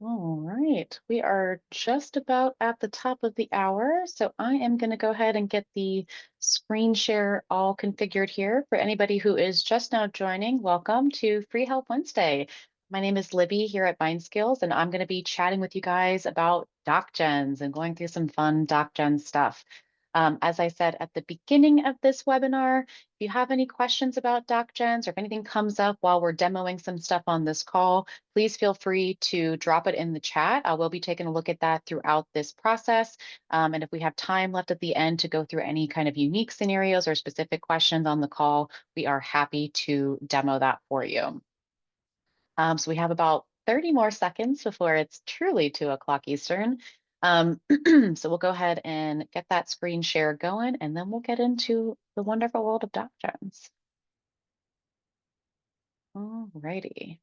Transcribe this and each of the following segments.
All right, we are just about at the top of the hour, so I am going to go ahead and get the screen share all configured here. For anybody who is just now joining, welcome to Free Help Wednesday. My name is Libby here at Mind Skills, and I'm going to be chatting with you guys about DocGens and going through some fun DocGen stuff. As I said at the beginning of this webinar, if you have any questions about DocGens or if anything comes up while we're demoing some stuff on this call, please feel free to drop it in the chat. I will be taking a look at that throughout this process. And if we have time left at the end to go through any kind of unique scenarios or specific questions on the call, we are happy to demo that for you. So we have about 30 more seconds before it's truly 2 o'clock Eastern. So we'll go ahead and get that screen share going, and then we'll get into the wonderful world of DocGens. All righty.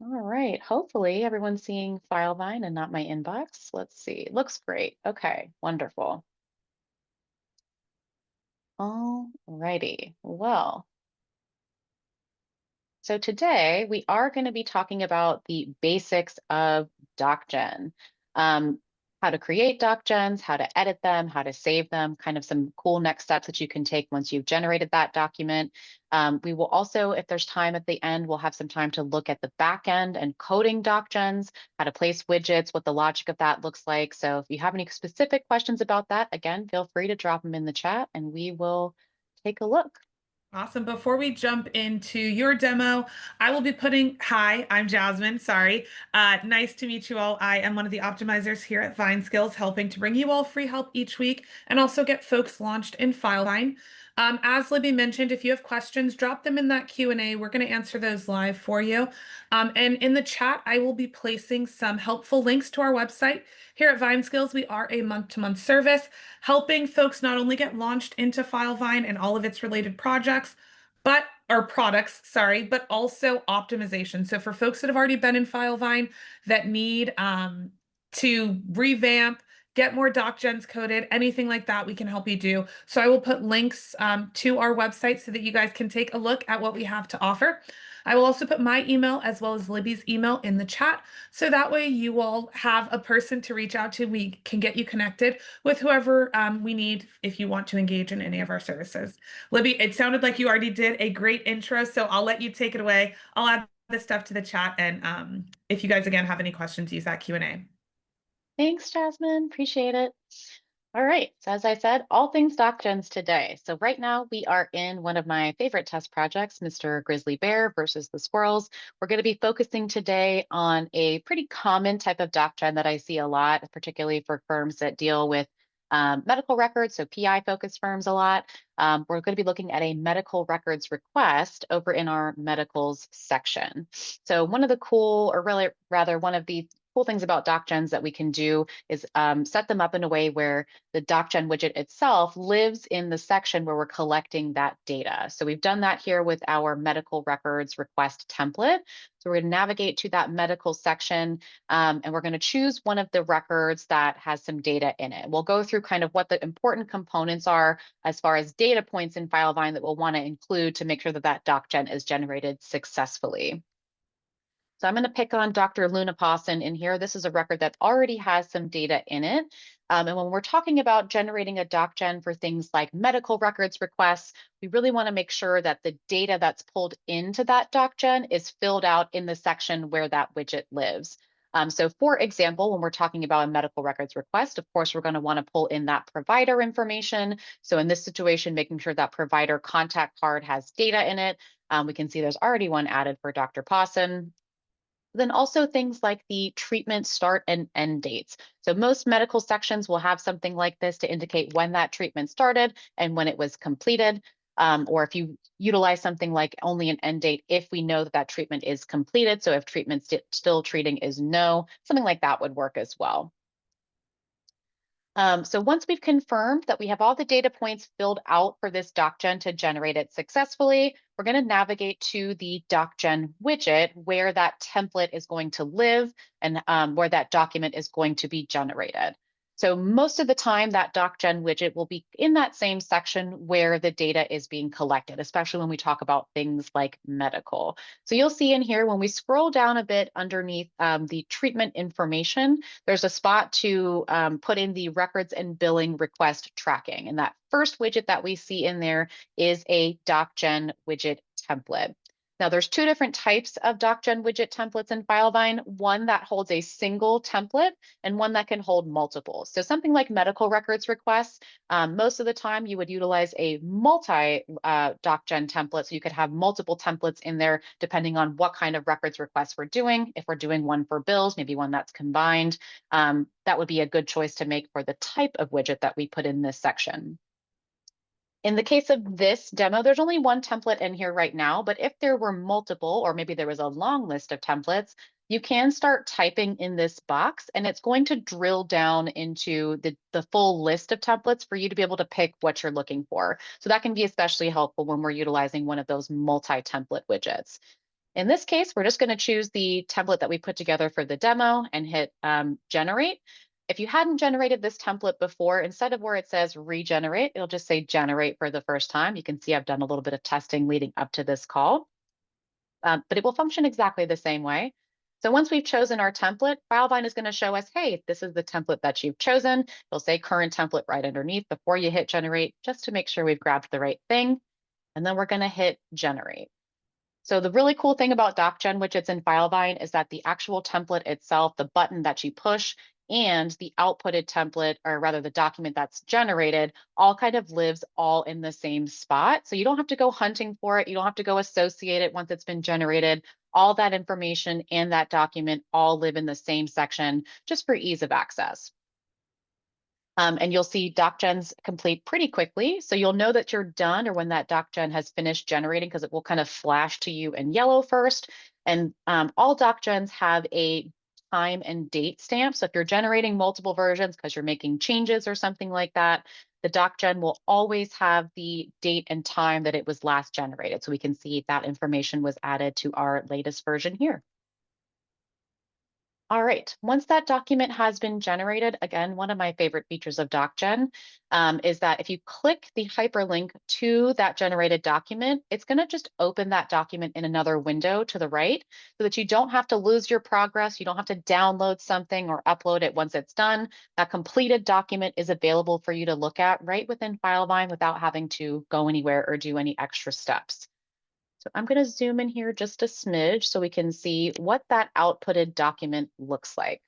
All right, hopefully everyone's seeing Filevine and not my inbox. Let's see, looks great. Okay, wonderful. All righty, well, so today we are going to be talking about the basics of DocGen. How to create DocGens, how to edit them, how to save them, kind of some cool next steps that you can take once you've generated that document. We will also, if there's time at the end, we'll have some time to look at the back end and coding DocGens, how to place widgets, what the logic of that looks like. So if you have any specific questions about that, again, feel free to drop them in the chat and we will take a look. Awesome. Before we jump into your demo, I will be hi, I'm Jasmine. Sorry. Nice to meet you all. I am one of the optimizers here at Vine Skills, helping to bring you all free help each week and also get folks launched in Filevine. As Libby mentioned, if you have questions, drop them in that Q&A. We're going to answer those live for you. And in the chat, I will be placing some helpful links to our website. Here at Vine Skills, we are a month-to-month service, helping folks not only get launched into Filevine and all of its related projects, or products, sorry, but also optimization. So for folks that have already been in Filevine that need to revamp, get more DocGens coded, anything like that, we can help you do. So I will put links to our website so that you guys can take a look at what we have to offer. I will also put my email as well as Libby's email in the chat. So that way you all have a person to reach out to. We can get you connected with whoever we need if you want to engage in any of our services. Libby, it sounded like you already did a great intro, so I'll let you take it away. I'll add this stuff to the chat. And if you guys, again, have any questions, use that Q&A. Thanks, Jasmine. Appreciate it. All right. So as I said, all things DocGens today. So right now we are in one of my favorite test projects, Mr. Grizzly Bear versus the Squirrels. We're going to be focusing today on a pretty common type of DocGen that I see a lot, particularly for firms that deal with medical records, so PI focused firms a lot. We're going to be looking at a medical records request over in our medicals section. So one of the cool, or really rather one of the cool things about DocGens that we can do is set them up in a way where the DocGen widget itself lives in the section where we're collecting that data. So we've done that here with our medical records request template. So we're going to navigate to that medical section and we're going to choose one of the records that has some data in it. We'll go through kind of what the important components are as far as data points in Filevine that we'll want to include to make sure that that DocGen is generated successfully. So I'm going to pick on Dr. Luna Pawson in here. This is a record that already has some data in it. And when we're talking about generating a DocGen for things like medical records requests, we really want to make sure that the data that's pulled into that DocGen is filled out in the section where that widget lives. So for example, when we're talking about a medical records request, of course, we're going to want to pull in that provider information. So in this situation, making sure that provider contact card has data in it. We can see there's already one added for Dr. Pawson. Then also things like the treatment start and end dates. So most medical sections will have something like this to indicate when that treatment started and when it was completed. Or if you utilize something like only an end date, if we know that that treatment is completed. So if treatment still treating is no, something like that would work as well. So once we've confirmed that we have all the data points filled out for this DocGen to generate it successfully, we're going to navigate to the DocGen widget where that template is going to live and where that document is going to be generated. So most of the time, that DocGen widget will be in that same section where the data is being collected, especially when we talk about things like medical. So you'll see in here, when we scroll down a bit underneath the treatment information, there's a spot to put in the records and billing request tracking. And that first widget that we see in there is a DocGen widget template. Now, there's two different types of DocGen widget templates in Filevine, one that holds a single template and one that can hold multiple. So something like medical records requests, most of the time you would utilize a multi DocGen template. So you could have multiple templates in there depending on what kind of records requests we're doing. If we're doing one for bills, maybe one that's combined, that would be a good choice to make for the type of widget that we put in this section. In the case of this demo, there's only one template in here right now, but if there were multiple, or maybe there was a long list of templates, you can start typing in this box and it's going to drill down into the full list of templates for you to be able to pick what you're looking for. So that can be especially helpful when we're utilizing one of those multi-template widgets. In this case, we're just going to choose the template that we put together for the demo and hit generate. If you hadn't generated this template before, instead of where it says regenerate, it'll just say generate for the first time. You can see I've done a little bit of testing leading up to this call, but it will function exactly the same way. So once we've chosen our template, Filevine is going to show us, hey, this is the template that you've chosen. It'll say current template right underneath before you hit generate, just to make sure we've grabbed the right thing. And then we're going to hit generate. So the really cool thing about DocGen widgets in Filevine is that the actual template itself, the button that you push, and the outputted template, or rather the document that's generated, all kind of lives all in the same spot. So you don't have to go hunting for it. You don't have to go associate it once it's been generated. All that information and that document all live in the same section just for ease of access. And you'll see DocGens complete pretty quickly. So you'll know that you're done or when that DocGen has finished generating, because it will kind of flash to you in yellow first. And all DocGens have a time and date stamp. So if you're generating multiple versions because you're making changes or something like that, the DocGen will always have the date and time that it was last generated. So we can see that information was added to our latest version here. All right, once that document has been generated, again, one of my favorite features of DocGen is that if you click the hyperlink to that generated document, it's going to just open that document in another window to the right so that you don't have to lose your progress. You don't have to download something or upload it once it's done. That completed document is available for you to look at right within Filevine without having to go anywhere or do any extra steps. So I'm going to zoom in here just a smidge so we can see what that outputted document looks like.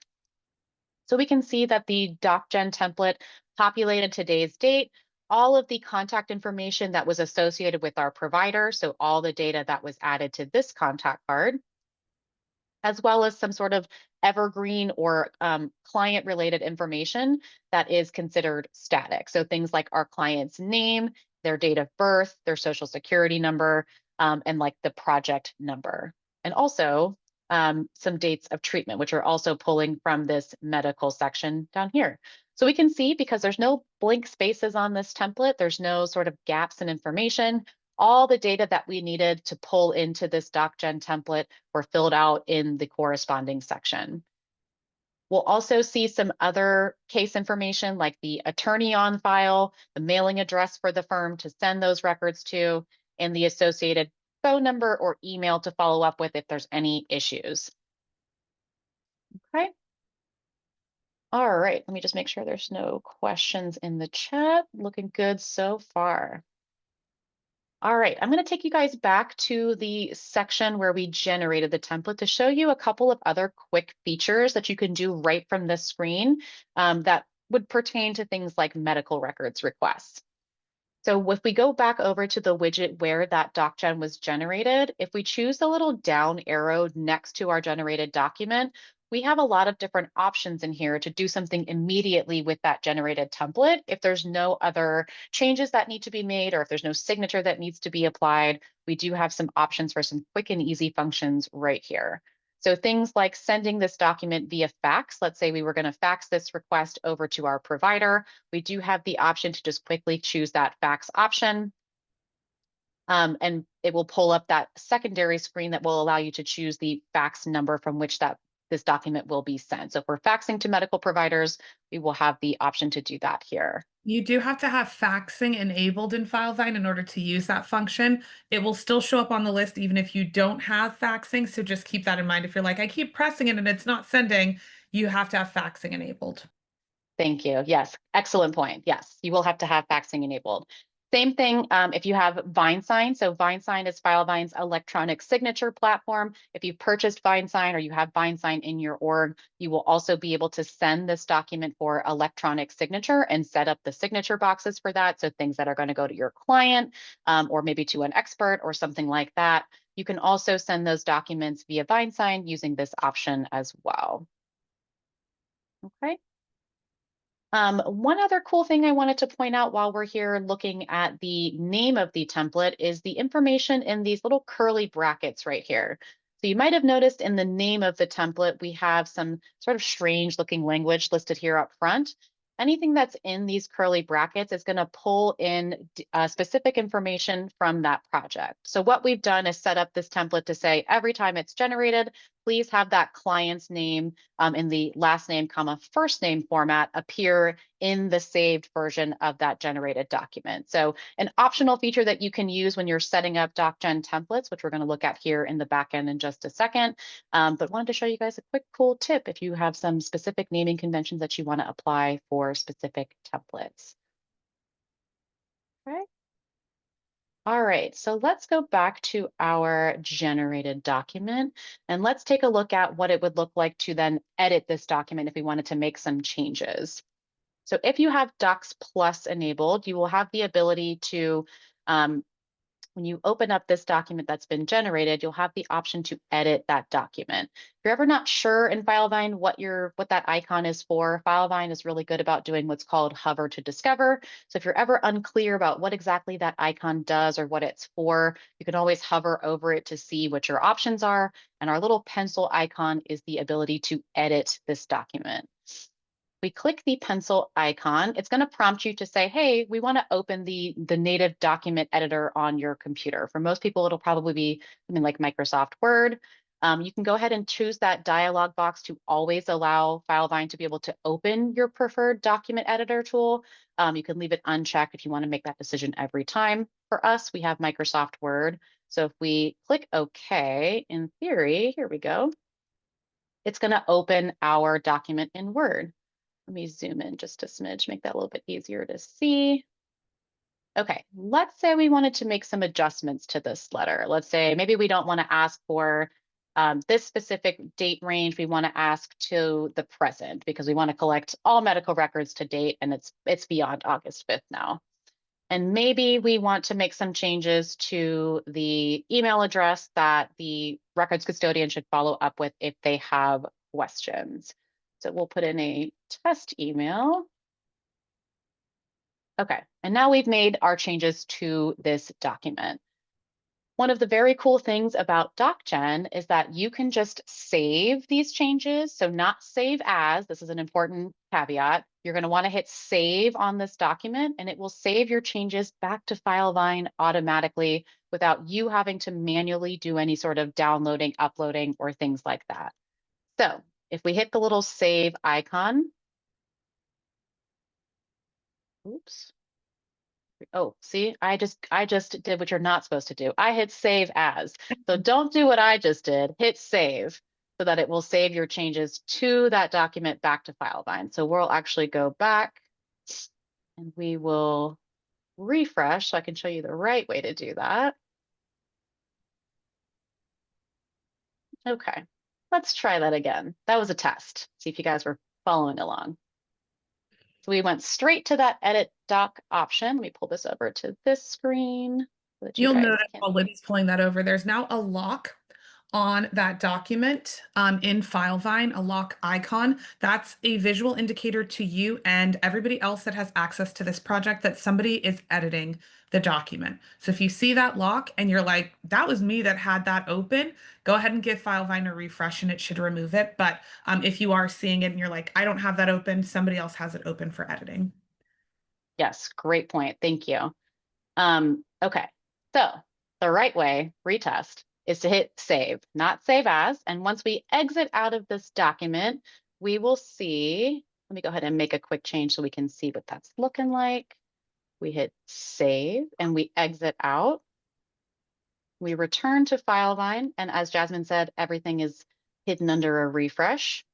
So we can see that the DocGen template populated today's date, all of the contact information that was associated with our provider, so all the data that was added to this contact card, as well as some sort of evergreen or client-related information that is considered static. So things like our client's name, their date of birth, their social security number, and like the project number. And also some dates of treatment, which are also pulling from this medical section down here. So we can see, because there's no blank spaces on this template, there's no sort of gaps in information, all the data that we needed to pull into this DocGen template were filled out in the corresponding section. We'll also see some other case information like the attorney on file, the mailing address for the firm to send those records to, and the associated phone number or email to follow up with if there's any issues. Okay. All right, let me just make sure there's no questions in the chat. Looking good so far. All right, I'm going to take you guys back to the section where we generated the template to show you a couple of other quick features that you can do right from this screen that would pertain to things like medical records requests. So if we go back over to the widget where that DocGen was generated, if we choose the little down arrow next to our generated document, we have a lot of different options in here to do something immediately with that generated template. If there's no other changes that need to be made, or if there's no signature that needs to be applied, we do have some options for some quick and easy functions right here. So things like sending this document via fax. Let's say we were going to fax this request over to our provider. We do have the option to just quickly choose that fax option. And it will pull up that secondary screen that will allow you to choose the fax number from which that this document will be sent. So if we're faxing to medical providers, we will have the option to do that here. You do have to have faxing enabled in Filevine in order to use that function. It will still show up on the list even if you don't have faxing. So just keep that in mind. If you're like, I keep pressing it and it's not sending, you have to have faxing enabled. Thank you. Yes, excellent point. Yes, you will have to have faxing enabled. Same thing if you have VineSign. So VineSign is Filevine's electronic signature platform. If you've purchased VineSign or you have VineSign in your org, you will also be able to send this document for electronic signature and set up the signature boxes for that. So things that are going to go to your client or maybe to an expert or something like that. You can also send those documents via VineSign using this option as well. Okay. One other cool thing I wanted to point out while we're here looking at the name of the template is the information in these little curly brackets right here. So you might have noticed in the name of the template, we have some sort of strange looking language listed here up front. Anything that's in these curly brackets is going to pull in specific information from that project. So what we've done is set up this template to say every time it's generated, please have that client's name in the last name, comma, first name format appear in the saved version of that generated document. So an optional feature that you can use when you're setting up DocGen templates, which we're going to look at here in the back end in just a second. But wanted to show you guys a quick cool tip if you have some specific naming conventions that you want to apply for specific templates. Okay. All right, so let's go back to our generated document and let's take a look at what it would look like to then edit this document if we wanted to make some changes. So if you have Docs Plus enabled, you will have the ability to when you open up this document that's been generated, you'll have the option to edit that document. If you're ever not sure in Filevine what that icon is for, Filevine is really good about doing what's called hover to discover. So if you're ever unclear about what exactly that icon does or what it's for, you can always hover over it to see what your options are. And our little pencil icon is the ability to edit this document. We click the pencil icon, it's going to prompt you to say, hey, we want to open the native document editor on your computer. For most people, it'll probably be something like Microsoft Word. You can go ahead and choose that dialog box to always allow Filevine to be able to open your preferred document editor tool. You can leave it unchecked if you want to make that decision every time. For us, we have Microsoft Word. So if we click OK, in theory, here we go, it's going to open our document in Word. Let me zoom in just a smidge, make that a little bit easier to see. Okay, let's say we wanted to make some adjustments to this letter. Let's say maybe we don't want to ask for this specific date range. We want to ask to the present because we want to collect all medical records to date, and it's beyond August 5th now. And maybe we want to make some changes to the email address that the records custodian should follow up with if they have questions. So we'll put in a test email. Okay, and now we've made our changes to this document. One of the very cool things about DocGen is that you can just save these changes. So not save as, this is an important caveat. You're going to want to hit save on this document and it will save your changes back to Filevine automatically without you having to manually do any sort of downloading, uploading, or things like that. So if we hit the little save icon, oops. Oh, see, I just did what you're not supposed to do. I hit save as. So don't do what I just did. Hit save so that it will save your changes to that document back to Filevine. So we'll actually go back and we will refresh so I can show you the right way to do that. Okay, let's try that again. That was a test. See if you guys were following along. So we went straight to that edit doc option. Let me pull this over to this screen so that you You'll guys notice can. while Libby's pulling that over, there's now a lock on that document in Filevine, a lock icon. That's a visual indicator to you and everybody else that has access to this project that somebody is editing the document. So if you see that lock and you're like, that was me that had that open, go ahead and give Filevine a refresh and it should remove it. But if you are seeing it and you're like, I don't have that open, somebody else has it open for editing. Yes, great point. Thank you. Okay, so the right way, retest, is to hit save, not save as. And once we exit out of this document, we will see, let me go ahead and make a quick change so we can see what that's looking like. We hit save and we exit out. We return to Filevine. And as Jasmine said, everything is hidden under a refresh.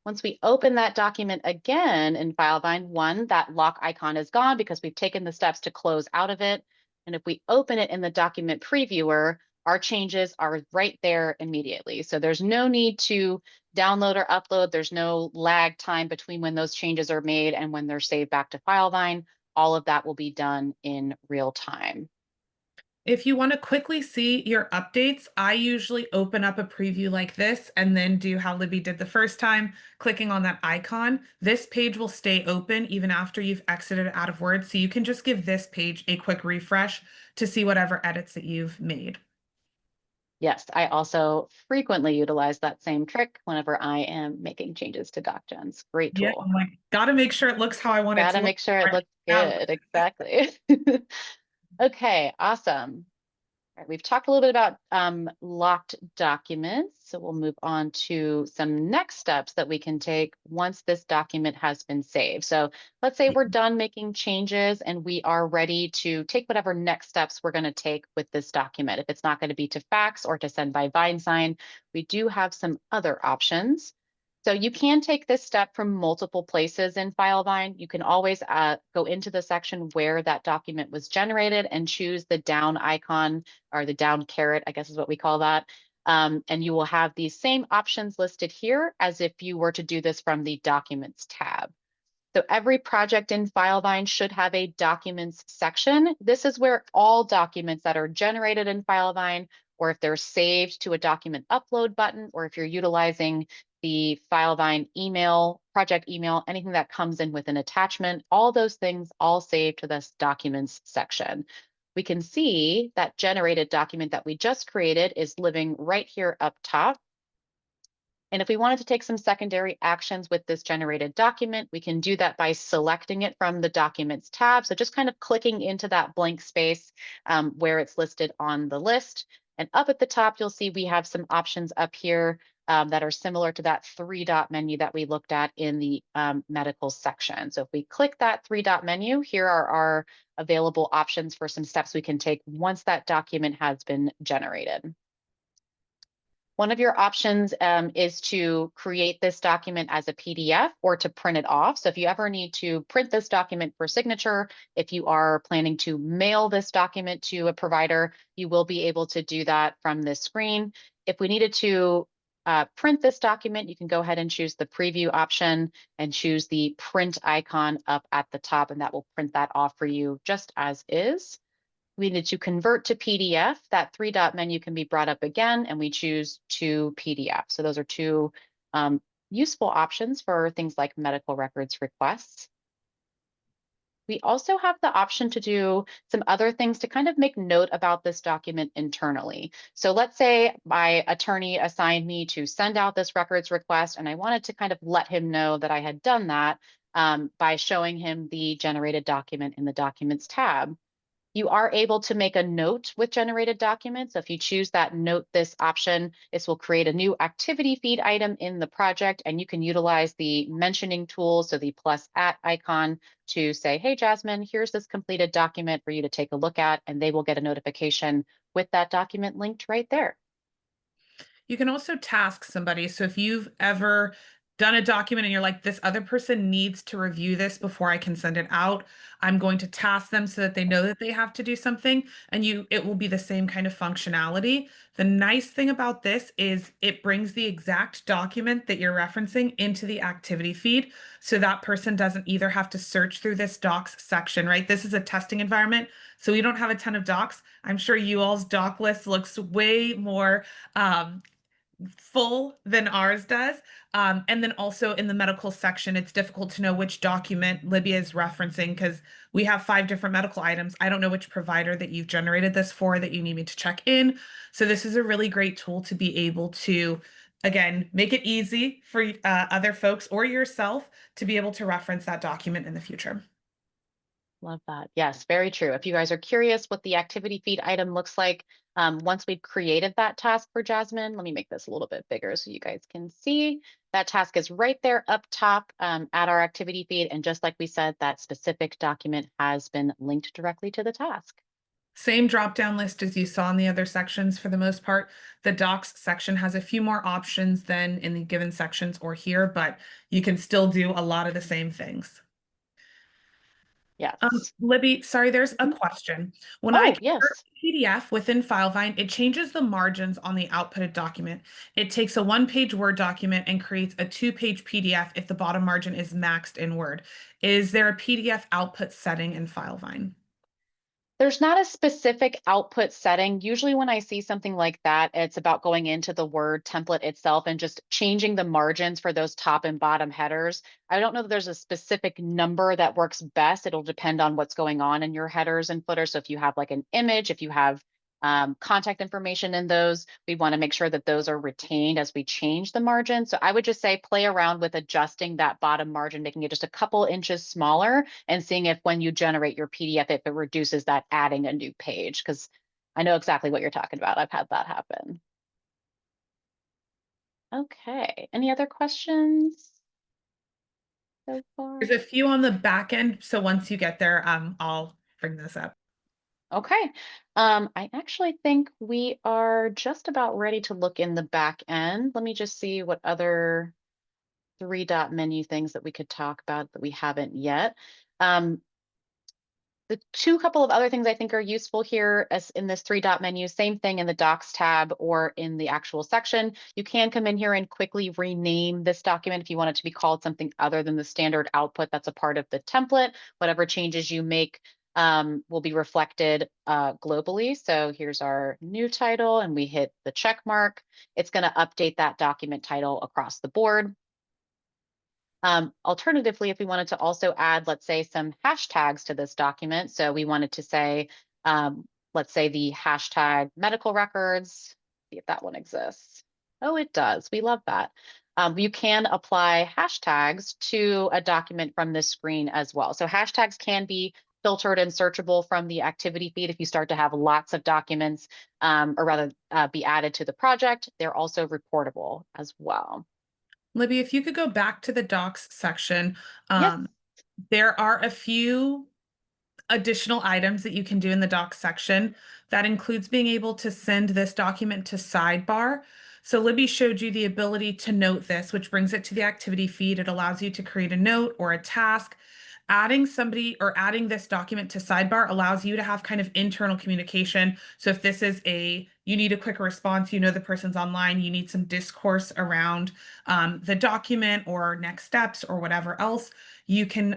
Once we open that document again in Filevine, one, that lock icon is gone because we've taken the steps to close out of it. And if we open it in the document previewer, our changes are right there immediately. So there's no need to download or upload. There's no lag time between when those changes are made and when they're saved back to Filevine. All of that will be done in real time. If you want to quickly see your updates, I usually open up a preview like this and then do how Libby did the first time, clicking on that icon. This page will stay open even after you've exited out of Word. So you can just give this page a quick refresh to see whatever edits that you've made. Yes, I also frequently utilize that same trick whenever I am making changes to DocGens. Great Yeah, tool. I'm like, gotta make sure it looks how I want it Got to to look. make sure it looks good. Exactly. Okay, awesome. All right, we've talked a little bit about locked documents, so we'll move on to some next steps that we can take once this document has been saved. So let's say we're done making changes and we are ready to take whatever next steps we're going to take with this document. If it's not going to be to fax or to send by VineSign, we do have some other options. So you can take this step from multiple places in Filevine. You can always go into the section where that document was generated and choose the down icon or the down caret, I guess is what we call that. And you will have these same options listed here as if you were to do this from the Documents tab. So every project in Filevine should have a Documents section. This is where all documents that are generated in Filevine, or if they're saved to a document upload button, or if you're utilizing the Filevine email, project email, anything that comes in with an attachment, all those things all save to this Documents section. We can see that generated document that we just created is living right here up top. And if we wanted to take some secondary actions with this generated document, we can do that by selecting it from the Documents tab. So just kind of clicking into that blank space where it's listed on the list. And up at the top, you'll see we have some options up here that are similar to that three-dot menu that we looked at in the medical section. So if we click that three-dot menu, here are our available options for some steps we can take once that document has been generated. One of your options is to create this document as a PDF or to print it off. So if you ever need to print this document for signature, if you are planning to mail this document to a provider, you will be able to do that from this screen. If we needed to print this document, you can go ahead and choose the preview option and choose the print icon up at the top, and that will print that off for you just as is. We need to convert to PDF. That three-dot menu can be brought up again, and we choose to PDF. So those are two useful options for things like medical records requests. We also have the option to do some other things to kind of make note about this document internally. So let's say my attorney assigned me to send out this records request, and I wanted to kind of let him know that I had done that by showing him the generated document in the Documents tab. You are able to make a note with generated documents. So if you choose that note this option, this will create a new activity feed item in the project, and you can utilize the mentioning tool, so the plus at icon, to say, hey, Jasmine, here's this completed document for you to take a look at, and they will get a notification with that document linked right there. You can also task somebody. So if you've ever done a document and you're like, this other person needs to review this before I can send it out, I'm going to task them so that they know that they have to do something, and it will be the same kind of functionality. The nice thing about this is it brings the exact document that you're referencing into the activity feed. So that person doesn't either have to search through this docs section, right? This is a testing environment, so we don't have a ton of docs. I'm sure you all's doc list looks way more full than ours does. And then also in the medical section, it's difficult to know which document Libby is referencing because we have 5 different medical items. I don't know which provider that you've generated this for that you need me to check in. So this is a really great tool to be able to, again, make it easy for other folks or yourself to be able to reference that document in the future. Love that. Yes, very true. If you guys are curious what the activity feed item looks like, once we've created that task for Jasmine, let me make this a little bit bigger so you guys can see. That task is right there up top at our activity feed. And just like we said, that specific document has been linked directly to the task. Same drop-down list as you saw in the other sections for the most part. The docs section has a few more options than in the given sections or here, but you can still do a lot of the same things. Yes. Libby, sorry, there's a Mhm. question. When I Oh, convert yes. PDF within Filevine, it changes the margins on the outputted document. It takes a one-page Word document and creates a two-page PDF if the bottom margin is maxed in Word. Is there a PDF output setting in Filevine? There's not a specific output setting. Usually when I see something like that, it's about going into the Word template itself and just changing the margins for those top and bottom headers. I don't know that there's a specific number that works best. It'll depend on what's going on in your headers and footers. So if you have like an image, if you have contact information in those, we want to make sure that those are retained as we change the margin. So I would just say play around with adjusting that bottom margin, making it just a couple inches smaller and seeing if when you generate your PDF, if it reduces that adding a new page, because I know exactly what you're talking about. I've had that happen. Okay, any other questions so There's far? a few on the back end, so once you get there, I'll bring this up. Okay, I actually think we are just about ready to look in the back end. Let me just see what other three dot menu things that we could talk about that we haven't yet. Um, The two couple of other things I think are useful here as in this three dot menu, same thing in the docs tab or in the actual section. You can come in here and quickly rename this document if you want it to be called something other than the standard output that's a part of the template. Whatever changes you make will be reflected globally. So here's our new title and we hit the check mark. It's going to update that document title across the board. Alternatively, if we wanted to also add, let's say, some hashtags to this document, so we wanted to say, let's say the hashtag medical records, see if that one exists. Oh, it does. We love that. You can apply hashtags to a document from this screen as well. So hashtags can be filtered and searchable from the activity feed if you start to have lots of documents, or rather be added to the project. They're also reportable as well. Libby, if you could go back to the docs section, Yes. um, there are a few additional items that you can do in the docs section. That includes being able to send this document to sidebar. So Libby showed you the ability to note this, which brings it to the activity feed. It allows you to create a note or a task. Adding somebody or adding this document to sidebar allows you to have kind of internal communication. So if this is you need a quick response, you know the person's online, you need some discourse around the document or next steps or whatever else, you can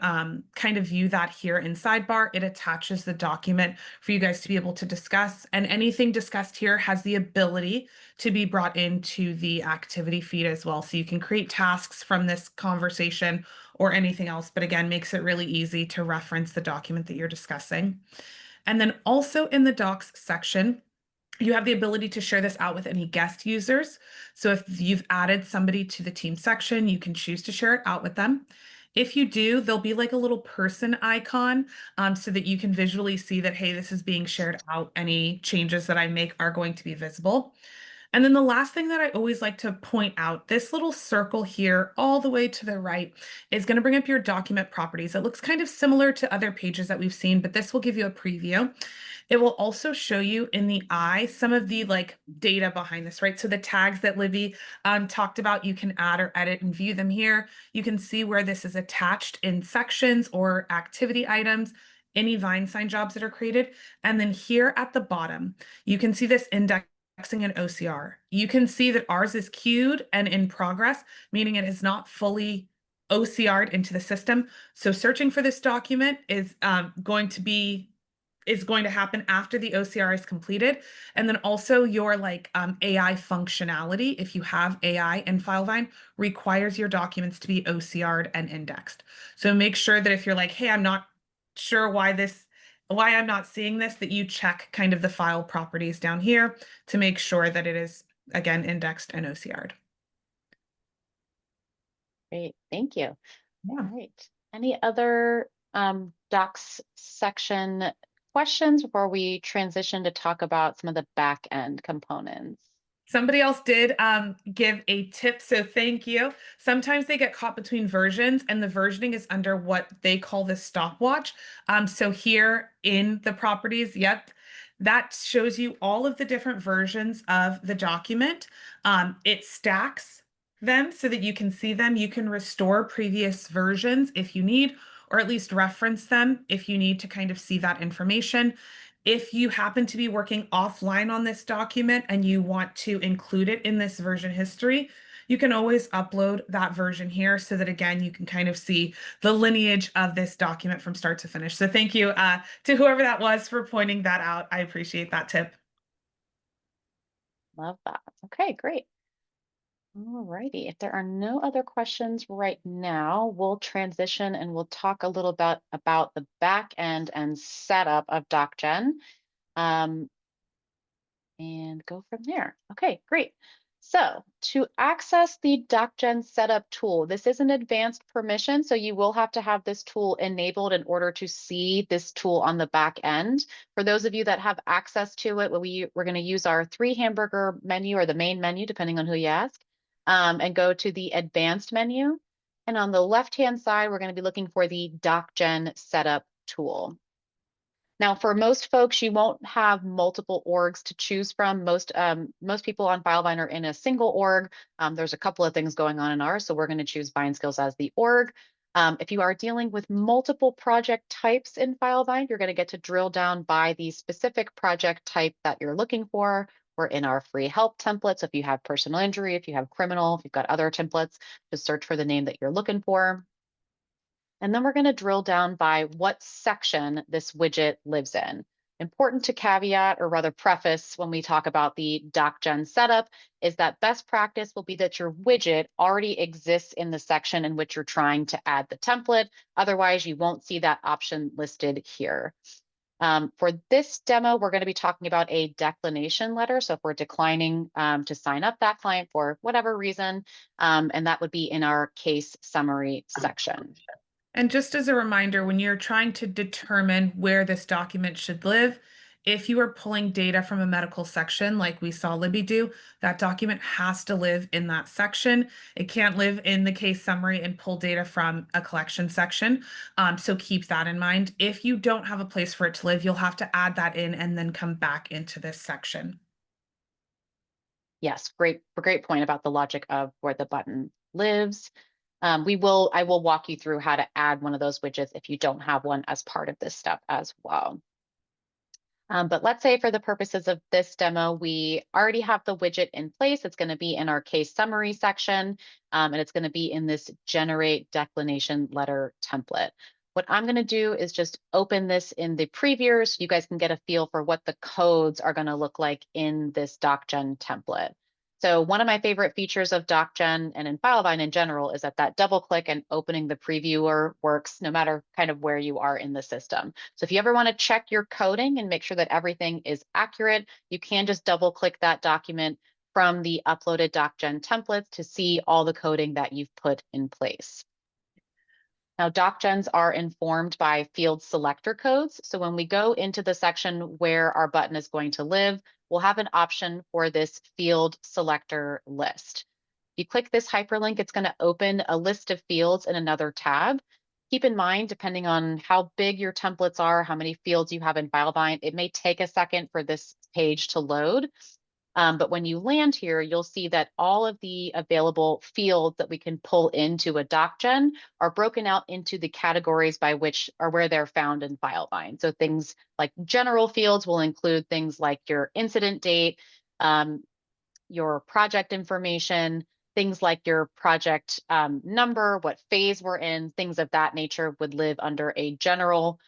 kind of view that here in sidebar. It attaches the document for you guys to be able to discuss. And anything discussed here has the ability to be brought into the activity feed as well. So you can create tasks from this conversation or anything else, but again, makes it really easy to reference the document that you're discussing. And then also in the docs section, you have the ability to share this out with any guest users. So if you've added somebody to the team section, you can choose to share it out with them. If you do, there'll be like a little person icon so that you can visually see that, hey, this is being shared out. Any changes that I make are going to be visible. And then the last thing that I always like to point out, this little circle here all the way to the right is going to bring up your document properties. It looks kind of similar to other pages that we've seen, but this will give you a preview. It will also show you in the eye some of the like data behind this, right? So the tags that Libby talked about, you can add or edit and view them here. You can see where this is attached in sections or activity items, any VineSign jobs that are created. And then here at the bottom, you can see this indexing in OCR. You can see that ours is queued and in progress, meaning it is not fully OCR'd into the system. So searching for this document is going to happen after the OCR is completed. And then also your like AI functionality, if you have AI in Filevine, requires your documents to be OCR'd and indexed. So make sure that if you're like, hey, I'm not sure why I'm not seeing this, that you check kind of the file properties down here to make sure that it is, again, indexed and OCR'd. Great, thank you. All Yeah. right. Any other docs section questions before we transition to talk about some of the back end components? Somebody else did give a tip, so thank you. Sometimes they get caught between versions, and the versioning is under what they call the stopwatch. So here in the properties, yep, that shows you all of the different versions of the document. It stacks them so that you can see them. You can restore previous versions if you need, or at least reference them if you need to kind of see that information. If you happen to be working offline on this document and you want to include it in this version history, you can always upload that version here so that again, you can kind of see the lineage of this document from start to finish. So thank you to whoever that was for pointing that out. I appreciate that tip. Love that. Okay, great. All righty. If there are no other questions right now, we'll transition and we'll talk a little bit about the back end and setup of DocGen. Um, and go from there. Okay, great. So to access the DocGen setup tool, this is an advanced permission, so you will have to have this tool enabled in order to see this tool on the back end. For those of you that have access to it, we're going to use our 3 hamburger menu or the main menu, depending on who you ask, and go to the advanced menu. And on the left-hand side, we're going to be looking for the DocGen setup tool. Now, for most folks, you won't have multiple orgs to choose from. Most people on Filevine are in a single org. There's a couple of things going on in ours, so we're going to choose Skills as the org. If you are dealing with multiple project types in Filevine, you're going to get to drill down by the specific project type that you're looking for. We're in our free help templates. If you have personal injury, if you have criminal, if you've got other templates, just search for the name that you're looking for. And then we're going to drill down by what section this widget lives in. Important to caveat, or rather preface, when we talk about the DocGen setup, is that best practice will be that your widget already exists in the section in which you're trying to add the template. Otherwise, you won't see that option listed here. For this demo, we're going to be talking about a declination letter. So if we're declining to sign up that client for whatever reason, and that would be in our case summary section. And just as a reminder, when you're trying to determine where this document should live, if you are pulling data from a medical section, like we saw Libby do, that document has to live in that section. It can't live in the case summary and pull data from a collection section. So keep that in mind. If you don't have a place for it to live, you'll have to add that in and then come back into this section. Yes, great point about the logic of where the button lives. I will walk you through how to add one of those widgets if you don't have one as part of this step as well. But let's say for the purposes of this demo, we already have the widget in place. It's going to be in our case summary section, and it's going to be in this generate declination letter template. What I'm going to do is just open this in the preview so you guys can get a feel for what the codes are going to look like in this DocGen template. So one of my favorite features of DocGen and in Filevine in general is that double click and opening the previewer works no matter kind of where you are in the system. So if you ever want to check your coding and make sure that everything is accurate, you can just double click that document from the uploaded DocGen templates to see all the coding that you've put in place. Now, DocGens are informed by field selector codes. So when we go into the section where our button is going to live, we'll have an option for this field selector list. If you click this hyperlink, it's going to open a list of fields in another tab. Keep in mind, depending on how big your templates are, how many fields you have in Filevine, it may take a second for this page to load. But when you land here, you'll see that all of the available fields that we can pull into a DocGen are broken out into the categories by which or where they're found in Filevine. So things like general fields will include things like your incident date, your project information, things like your project number, what phase we're in, things of that nature would live under a general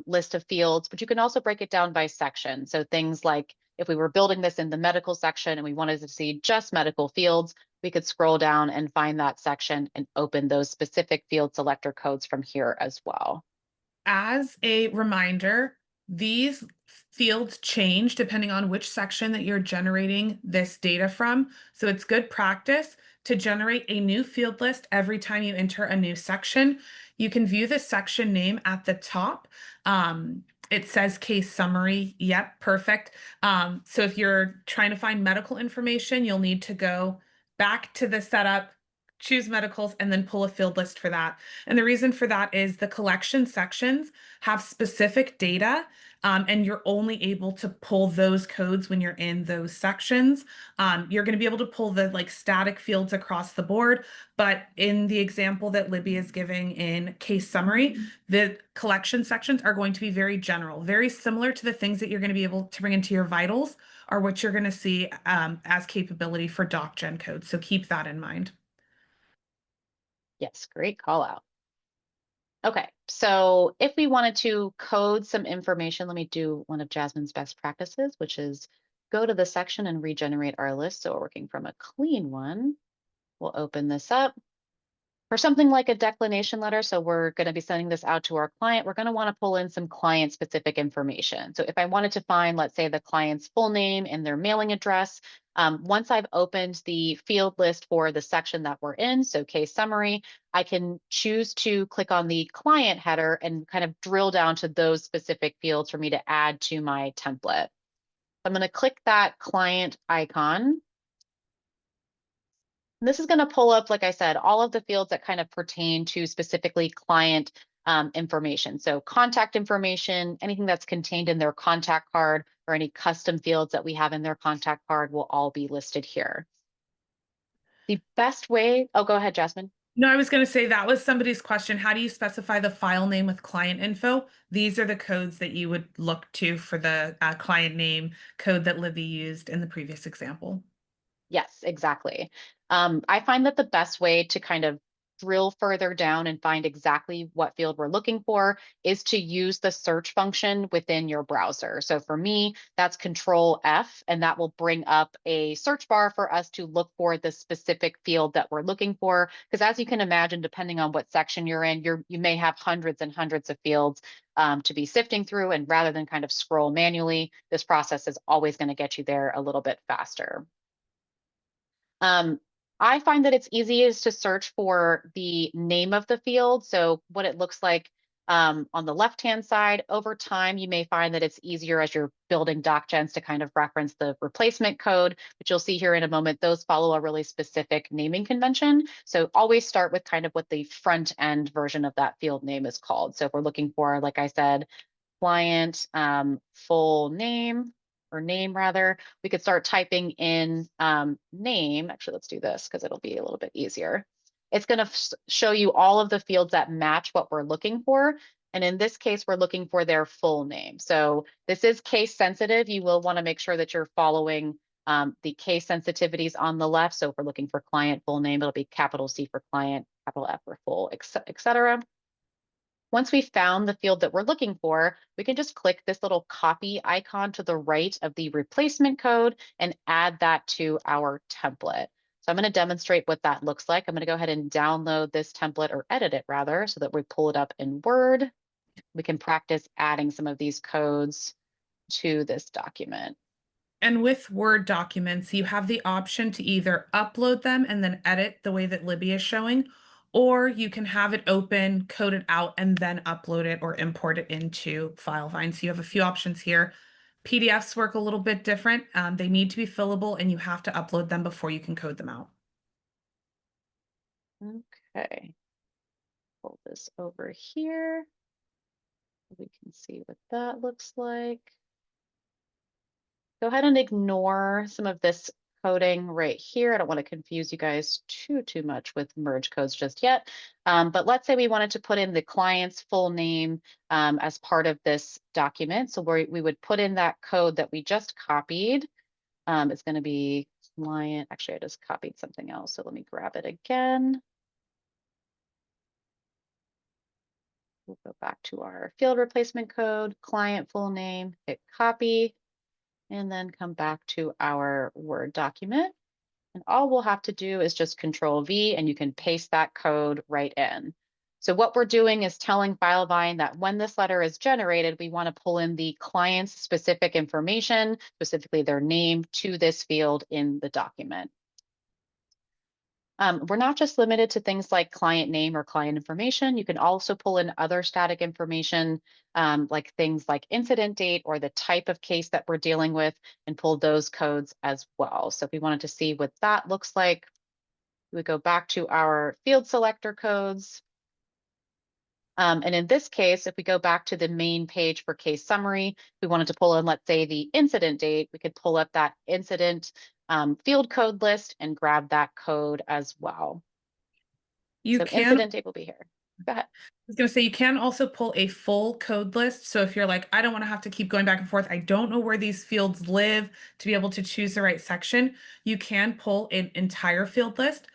list of fields. But you can also break it down by section. So things like if we were building this in the medical section and we wanted to see just medical fields, we could scroll down and find that section and open those specific field selector codes from here as well. As a reminder, these fields change depending on which section that you're generating this data from. So it's good practice to generate a new field list every time you enter a new section. You can view the section name at the top. It says case summary. Yep, perfect. So if you're trying to find medical information, you'll need to go back to the setup, choose medicals, and then pull a field list for that. And the reason for that is the collection sections have specific data, and you're only able to pull those codes when you're in those sections. You're going to be able to pull the like static fields across the board, but in the example that Libby is giving in case summary, the collection sections are going to be very general, very similar to the things that you're going to be able to bring into your vitals, or what you're going to see as capability for DocGen code. So keep that in mind. Yes, great call out. Okay, so if we wanted to code some information, let me do one of Jasmine's best practices, which is go to the section and regenerate our list. So we're working from a clean one. We'll open this up. For something like a declination letter, so we're going to be sending this out to our client, we're going to want to pull in some client specific information. So if I wanted to find, let's say, the client's full name and their mailing address, once I've opened the field list for the section that we're in, so case summary, I can choose to click on the client header and kind of drill down to those specific fields for me to add to my template. I'm going to click that client icon. This is going to pull up, like I said, all of the fields that kind of pertain to specifically client information. So contact information, anything that's contained in their contact card, or any custom fields that we have in their contact card will all be listed here. The best way, oh, go ahead, Jasmine. No, I was going to say that was somebody's question. How do you specify the file name with client info? These are the codes that you would look to for the client name code that Libby used in the previous example. Yes, exactly. I find that the best way to kind of drill further down and find exactly what field we're looking for is to use the search function within your browser. So for me, that's Control F, and that will bring up a search bar for us to look for the specific field that we're looking for. Because as you can imagine, depending on what section you're in, you may have hundreds and hundreds of fields to be sifting through. And rather than kind of scroll manually, this process is always going to get you there a little bit faster. I find that it's easiest to search for the name of the field. So what it looks like on the left-hand side, over time, you may find that it's easier as you're building DocGens to kind of reference the replacement code, which you'll see here in a moment. Those follow a really specific naming convention. So always start with kind of what the front end version of that field name is called. So if we're looking for, like I said, client full name, or name rather, we could start typing in name. Actually, let's do this because it'll be a little bit easier. It's going to show you all of the fields that match what we're looking for. And in this case, we're looking for their full name. So this is case sensitive. You will want to make sure that you're following the case sensitivities on the left. So if we're looking for client full name, it'll be capital C for client, capital F for full, et cetera. Once we've found the field that we're looking for, we can just click this little copy icon to the right of the replacement code and add that to our template. So I'm going to demonstrate what that looks like. I'm going to go ahead and download this template, or edit it rather, so that we pull it up in Word. We can practice adding some of these codes to this document. And with Word documents, you have the option to either upload them and then edit the way that Libby is showing, or you can have it open, code it out, and then upload it or import it into Filevine. So you have a few options here. PDFs work a little bit different. They need to be fillable, and you have to upload them before you can code them out. Okay, pull this over here. We can see what that looks like. Go ahead and ignore some of this coding right here. I don't want to confuse you guys too much with merge codes just yet. But let's say we wanted to put in the client's full name as part of this document. So we would put in that code that we just copied. It's going to be client. Actually, I just copied something else. So let me grab it again. We'll go back to our field replacement code, client full name, hit copy, and then come back to our Word document. And all we'll have to do is just Control V, and you can paste that code right in. So what we're doing is telling Filevine that when this letter is generated, we want to pull in the client's specific information, specifically their name, to this field in the document. We're not just limited to things like client name or client information. You can also pull in other static information, like things like incident date or the type of case that we're dealing with, and pull those codes as well. So if we wanted to see what that looks like, we would go back to our field selector codes. And in this case, if we go back to the main page for case summary, we wanted to pull in, let's say, the incident date, we could pull up that incident field code list and grab that code as well. You So can incident date will be here. Go ahead. was going to say you can also pull a full code list. So if you're like, I don't want to have to keep going back and forth, I don't know where these fields live to be able to choose the right section, you can pull an entire field list.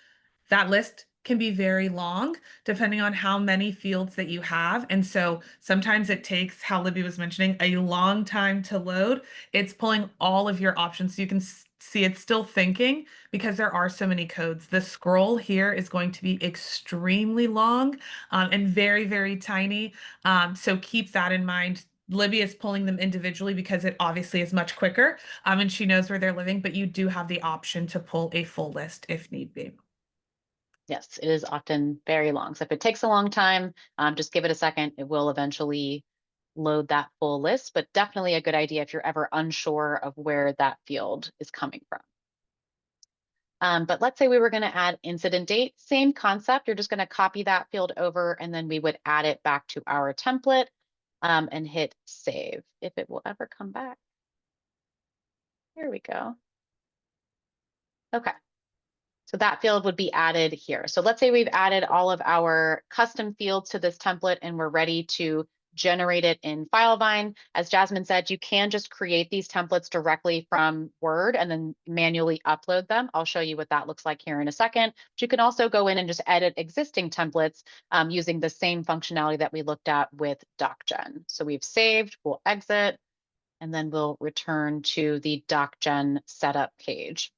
That list can be very long depending on how many fields that you have. And so sometimes it takes, how Libby was mentioning, a long time to load. It's pulling all of your options. So you can see it's still thinking because there are so many codes. The scroll here is going to be extremely long and very, very tiny. So keep that in mind. Libby is pulling them individually because it obviously is much quicker and she knows where they're living, but you do have the option to pull a full list if need be. Yes, it is often very long. So if it takes a long time, just give it a second. It will eventually load that full list, but definitely a good idea if you're ever unsure of where that field is coming from. But let's say we were going to add incident date, same concept. You're just going to copy that field over and then we would add it back to our template and hit save if it will ever come back. Here we go. Okay. So that field would be added here. So let's say we've added all of our custom fields to this template and we're ready to generate it in Filevine. As Jasmine said, you can just create these templates directly from Word and then manually upload them. I'll show you what that looks like here in a second. But you can also go in and just edit existing templates using the same functionality that we looked at with DocGen. So we've saved, we'll exit, and then we'll return to the DocGen setup page.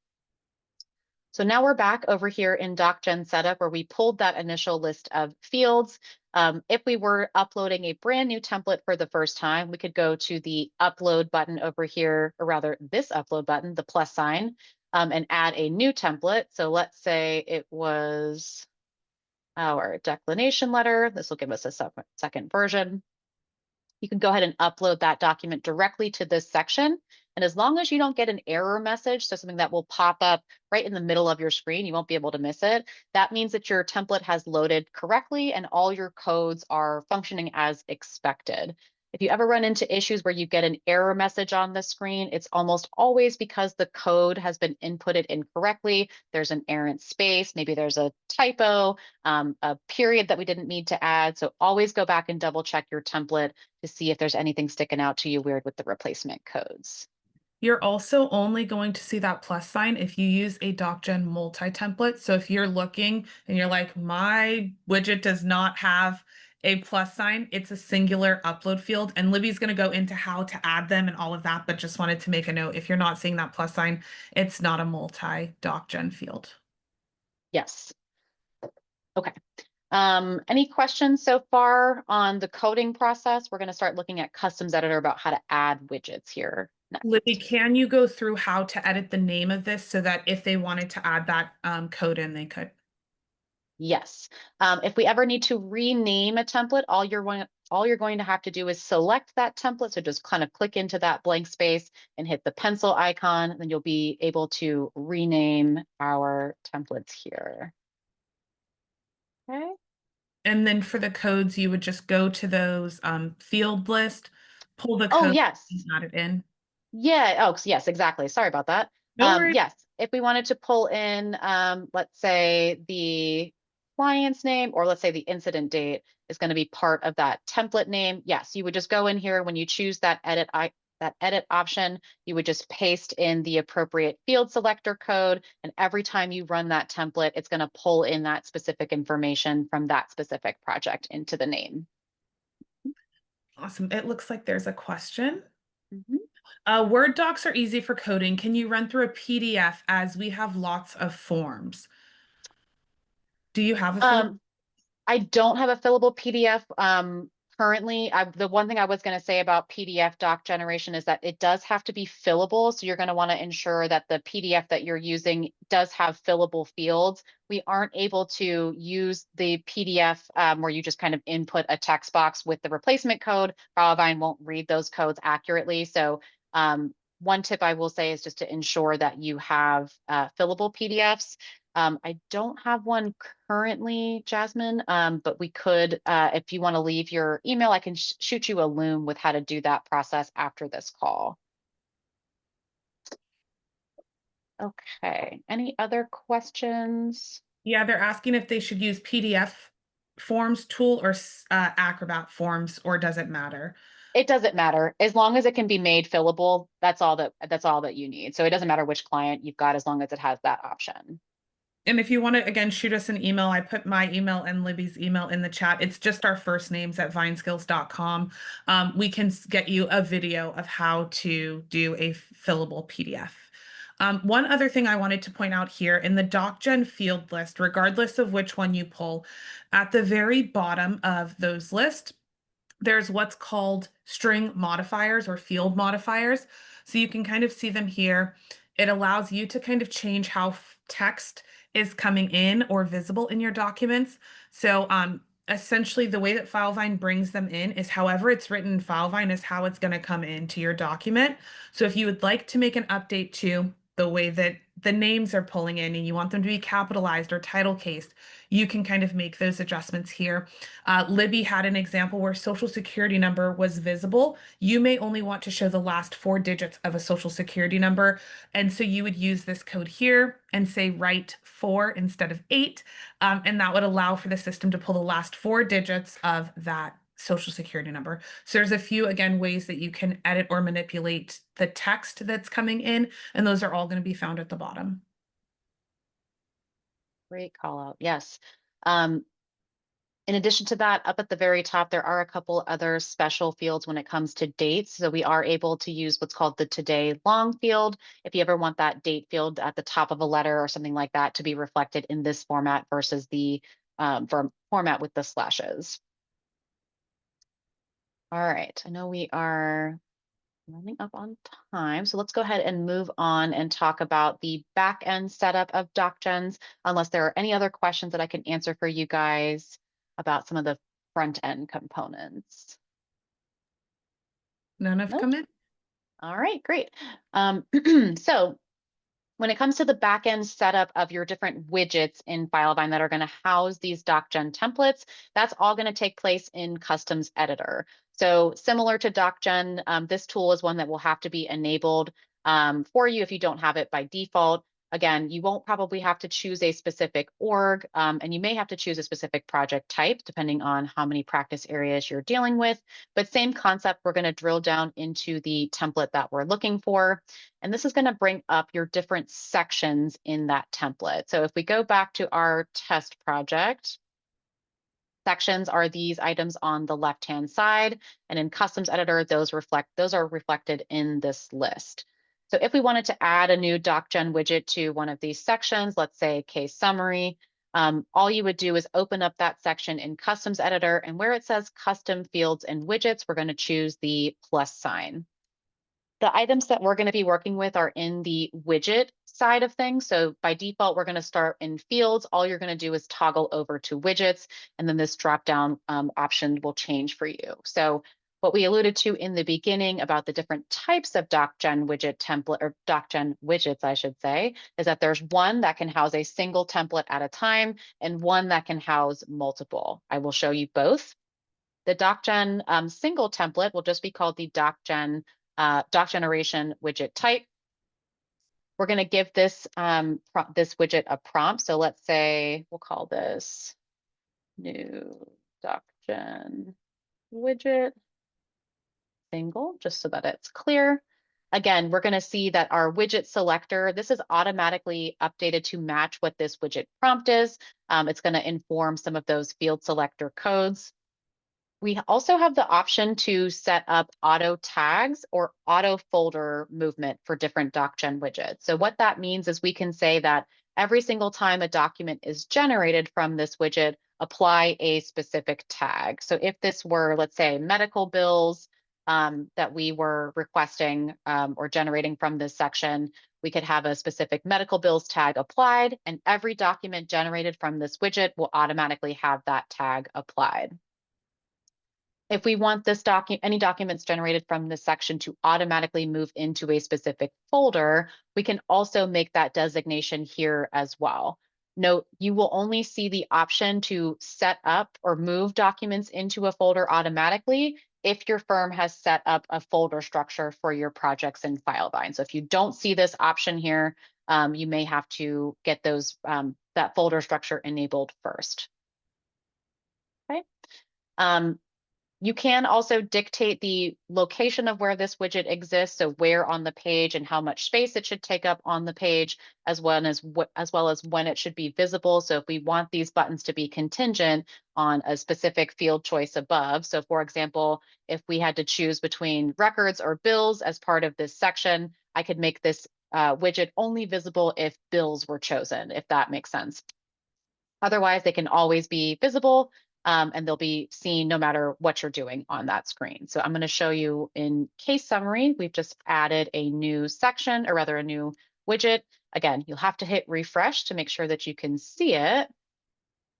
So now we're back over here in DocGen setup where we pulled that initial list of fields. If we were uploading a brand new template for the first time, we could go to the upload button over here, or rather this upload button, the plus sign, and add a new template. So let's say it was our declination letter. This will give us a second version. You can go ahead and upload that document directly to this section. And as long as you don't get an error message, so something that will pop up right in the middle of your screen, you won't be able to miss it. That means that your template has loaded correctly and all your codes are functioning as expected. If you ever run into issues where you get an error message on the screen, it's almost always because the code has been inputted incorrectly. There's an errant space, maybe there's a typo, a period that we didn't need to add. So always go back and double check your template to see if there's anything sticking out to you weird with the replacement codes. You're also only going to see that plus sign if you use a DocGen multi-template. So if you're looking and you're like, my widget does not have a plus sign, it's a singular upload field. And Libby's going to go into how to add them and all of that, but just wanted to make a note. If you're not seeing that plus sign, it's not a multi-DocGen field. Yes. Okay. Any questions so far on the coding process? We're going to start looking at customs editor about how to add widgets here next. Libby, can you go through how to edit the name of this so that if they wanted to add that code in, they could? Yes. If we ever need to rename a template, all you're going to have to do is select that template. So just kind of click into that blank space and hit the pencil icon, and then you'll be able to rename our templates here. Okay. And then for the codes, you would just go to those field list, pull the Oh, code, and yes. add it in. Yeah. Oh, yes, exactly. Sorry about that. No worries. Yes, if we wanted to pull in, let's say the client's name, or let's say the incident date is going to be part of that template name. Yes, you would just go in here when you choose that edit option, you would just paste in the appropriate field selector code. And every time you run that template, it's going to pull in that specific information from that specific project into the name. Awesome. It looks like there's a question. Mhm. Word docs are easy for coding. Can you run through a PDF as we have lots of forms? Do you have a filler? I don't have a fillable PDF currently, the one thing I was going to say about PDF doc generation is that it does have to be fillable. So you're going to want to ensure that the PDF that you're using does have fillable fields. We aren't able to use the PDF where you just kind of input a text box with the replacement code. Filevine won't read those codes accurately. So one tip I will say is just to ensure that you have fillable PDFs. I don't have one currently, Jasmine, but we could, if you want to leave your email, I can shoot you a Loom with how to do that process after this call. Okay, any other questions? Yeah, they're asking if they should use PDF forms tool or Acrobat forms, or does it matter? It doesn't matter. As long as it can be made fillable, that's all that you need. So it doesn't matter which client you've got as long as it has that option. And if you want to, again, shoot us an email. I put my email and Libby's email in the chat. It's just our first names at vineskills.com. We can get you a video of how to do a fillable PDF. One other thing I wanted to point out here in the DocGen field list, regardless of which one you pull, at the very bottom of those lists, there's what's called string modifiers or field modifiers. So you can kind of see them here. It allows you to kind of change how text is coming in or visible in your documents. So essentially the way that Filevine brings them in is however it's written in Filevine is how it's going to come into your document. So if you would like to make an update to the way that the names are pulling in and you want them to be capitalized or title cased, you can kind of make those adjustments here. Libby had an example where social security number was visible. You may only want to show the last 4 digits of a social security number. And so you would use this code here and say write 4 instead of 8. And that would allow for the system to pull the last 4 digits of that social security number. So there's a few, again, ways that you can edit or manipulate the text that's coming in, and those are all going to be found at the bottom. Great call out. Yes. In addition to that, up at the very top, there are a couple other special fields when it comes to dates. So we are able to use what's called the today long field. If you ever want that date field at the top of a letter or something like that to be reflected in this format versus the format with the slashes. All right, I know we are running up on time, so let's go ahead and move on and talk about the back end setup of DocGens, unless there are any other questions that I can answer for you guys about some of the front end components. None have Nope. come in. All right, great. So when it comes to the backend setup of your different widgets in Filevine that are going to house these DocGen templates, that's all going to take place in Customs Editor. So similar to DocGen, this tool is one that will have to be enabled for you if you don't have it by default. Again, you won't probably have to choose a specific org, and you may have to choose a specific project type depending on how many practice areas you're dealing with. But same concept, we're going to drill down into the template that we're looking for. And this is going to bring up your different sections in that template. So if we go back to our test project, sections are these items on the left-hand side, and in Customs Editor, those are reflected in this list. So if we wanted to add a new DocGen widget to one of these sections, let's say case summary, all you would do is open up that section in Customs Editor, and where it says custom fields and widgets, we're going to choose the plus sign. The items that we're going to be working with are in the widget side of things. So by default, we're going to start in fields. All you're going to do is toggle over to widgets, and then this drop down option will change for you. So what we alluded to in the beginning about the different types of DocGen widget template, or DocGen widgets, I should say, is that there's one that can house a single template at a time and one that can house multiple. I will show you both. The DocGen single template will just be called the DocGen doc generation widget type. We're going to give this this widget a prompt. So let's say we'll call this new DocGen widget single, just so that it's clear. Again, we're going to see that our widget selector, this is automatically updated to match what this widget prompt is. It's going to inform some of those field selector codes. We also have the option to set up auto tags or auto folder movement for different DocGen widgets. So what that means is we can say that every single time a document is generated from this widget, apply a specific tag. So if this were, let's say, medical bills that we were requesting or generating from this section, we could have a specific medical bills tag applied, and every document generated from this widget will automatically have that tag applied. If we want this any documents generated from this section to automatically move into a specific folder, we can also make that designation here as well. Note, you will only see the option to set up or move documents into a folder automatically if your firm has set up a folder structure for your projects in Filevine. So if you don't see this option here, you may have to get that folder structure enabled first. Okay. You can also dictate the location of where this widget exists, so where on the page and how much space it should take up on the page, as well as when it should be visible. So if we want these buttons to be contingent on a specific field choice above, so for example, if we had to choose between records or bills as part of this section, I could make this widget only visible if bills were chosen, if that makes sense. Otherwise, they can always be visible and they'll be seen no matter what you're doing on that screen. So I'm going to show you in case summary. We've just added a new section, or rather a new widget. Again, you'll have to hit refresh to make sure that you can see it.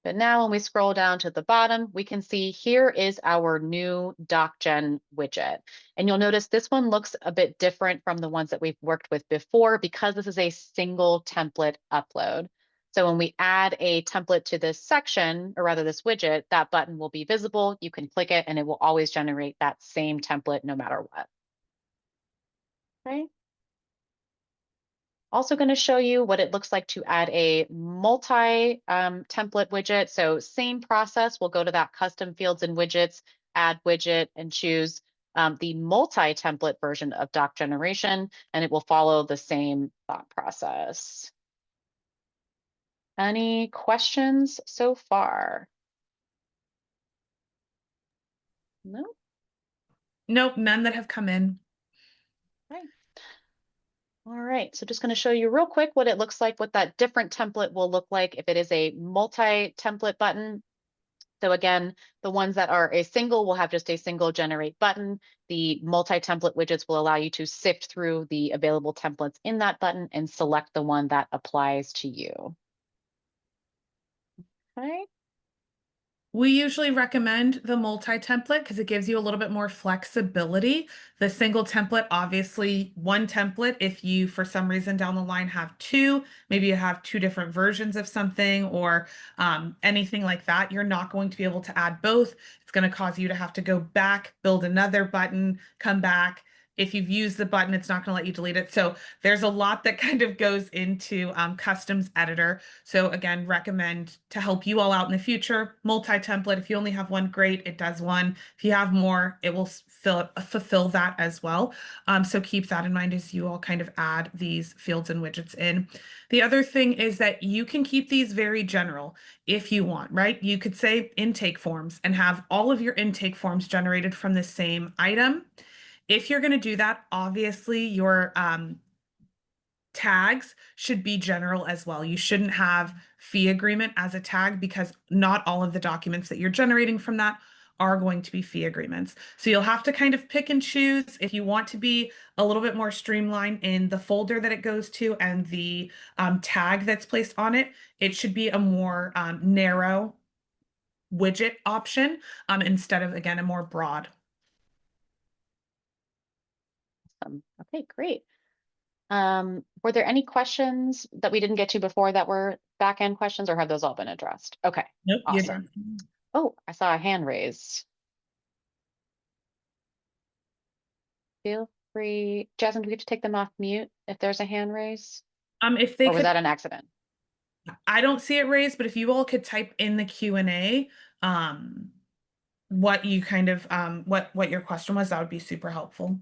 But now when we scroll down to the bottom, we can see here is our new DocGen widget. And you'll notice this one looks a bit different from the ones that we've worked with before because this is a single template upload. So when we add a template to this section, or rather this widget, that button will be visible. You can click it and it will always generate that same template no matter what. Okay. Also going to show you what it looks like to add a multi template widget. So same process, we'll go to that custom fields and widgets, add widget, and choose the multi-template version of doc generation, and it will follow the same thought process. Any questions so far? No? Nope, none that have come in. Okay. All right, so just going to show you real quick what it looks like, what that different template will look like if it is a multi-template button. So again, the ones that are a single will have just a single generate button. The multi-template widgets will allow you to sift through the available templates in that button and select the one that applies to you. Okay. We usually recommend the multi-template because it gives you a little bit more flexibility. The single template, obviously one template, if you for some reason down the line have two, maybe you have two different versions of something or anything like that, you're not going to be able to add both. It's going to cause you to have to go back, build another button, come back. If you've used the button, it's not going to let you delete it. So there's a lot that kind of goes into customs editor. So again, recommend to help you all out in the future, multi-template. If you only have one, great, it does one. If you have more, it will fulfill that as well. So keep that in mind as you all kind of add these fields and widgets in. The other thing is that you can keep these very general if you want, right? You could say intake forms and have all of your intake forms generated from the same item. If you're going to do that, obviously your tags should be general as well. You shouldn't have fee agreement as a tag because not all of the documents that you're generating from that are going to be fee agreements. So you'll have to kind of pick and choose if you want to be a little bit more streamlined in the folder that it goes to and the tag that's placed on it. It should be a more narrow widget option instead of, again, a more broad. Okay, great. Were there any questions that we didn't get to before that were back-end questions, or have those all been addressed? Okay, Nope, you awesome. Oh, I saw a hand raised. Feel free. Jasmine, do we get to take them off mute if there's a hand raise? if they Or was could, that an accident? I don't see it raised, but if you all could type in the Q&A, what you kind of what your question was, that would be super helpful.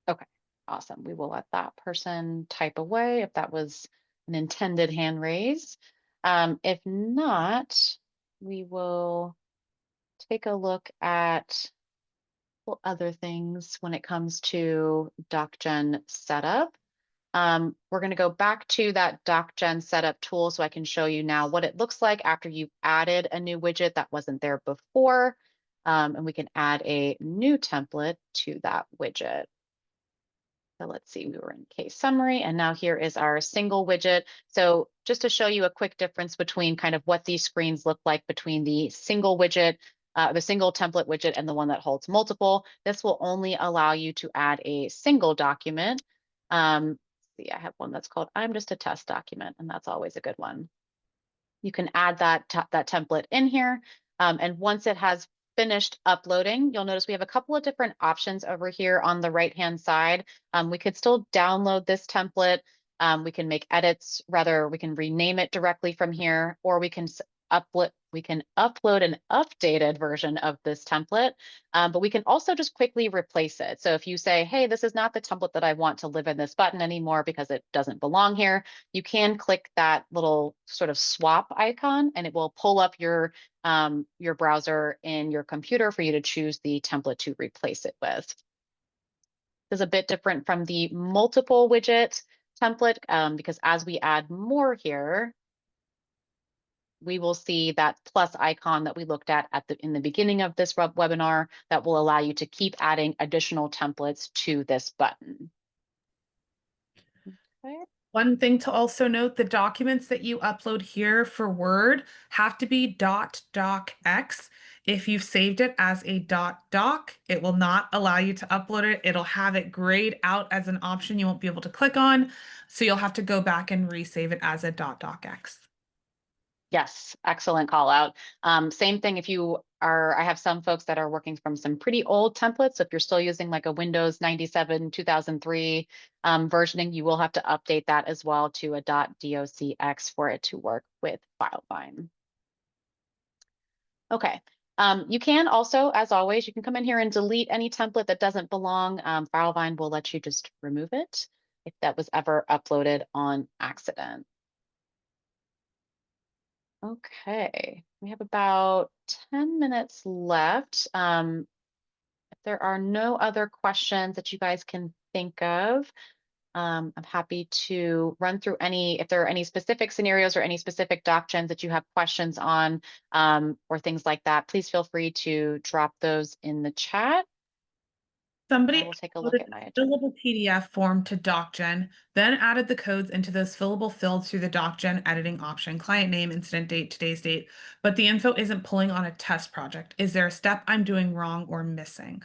Okay, awesome. We will let that person type away if that was an intended hand raise. If not, we will take a look at other things when it comes to DocGen setup. We're going to go back to that DocGen setup tool so I can show you now what it looks like after you've added a new widget that wasn't there before. And we can add a new template to that widget. So let's see, we were in case summary, and now here is our single widget. So just to show you a quick difference between kind of what these screens look like between the single widget, the single template widget and the one that holds multiple, this will only allow you to add a single document. See, I have one that's called I'm just a test document, and that's always a good one. You can add that template in here. And once it has finished uploading, you'll notice we have a couple of different options over here on the right-hand side. We could still download this template. We can make edits, rather, we can rename it directly from here, or we can upload an updated version of this template, but we can also just quickly replace it. So if you say, hey, this is not the template that I want to live in this button anymore because it doesn't belong here, you can click that little sort of swap icon and it will pull up your browser in your computer for you to choose the template to replace it with. This is a bit different from the multiple widget template because as we add more here, we will see that plus icon that we looked at in the beginning of this webinar that will allow you to keep adding additional templates to this button. Okay. One thing to also note, the documents that you upload here for Word have to be .docx. If you've saved it as a .doc, it will not allow you to upload it. It'll have it grayed out as an option you won't be able to click on. So you'll have to go back and resave it as a .docx. Yes, excellent call out. Same thing if you are, I have some folks that are working from some pretty old templates. So if you're still using like a Windows 97, 2003 versioning, you will have to update that as well to a .docx for it to work with Filevine. Okay. You can also, as always, you can come in here and delete any template that doesn't belong. Filevine will let you just remove it if that was ever uploaded on accident. Okay, we have about 10 minutes left. If there are no other questions that you guys can think of, I'm happy to run through if there are any specific scenarios or any specific DocGens that you have questions on or things like that, please feel free to drop those in the chat. I Somebody will take a look uploaded at my a agenda. fillable PDF form to DocGen, then added the codes into those fillable fields through the DocGen editing option, client name, incident date, today's date, but the info isn't pulling on a test project. Is there a step I'm doing wrong or missing?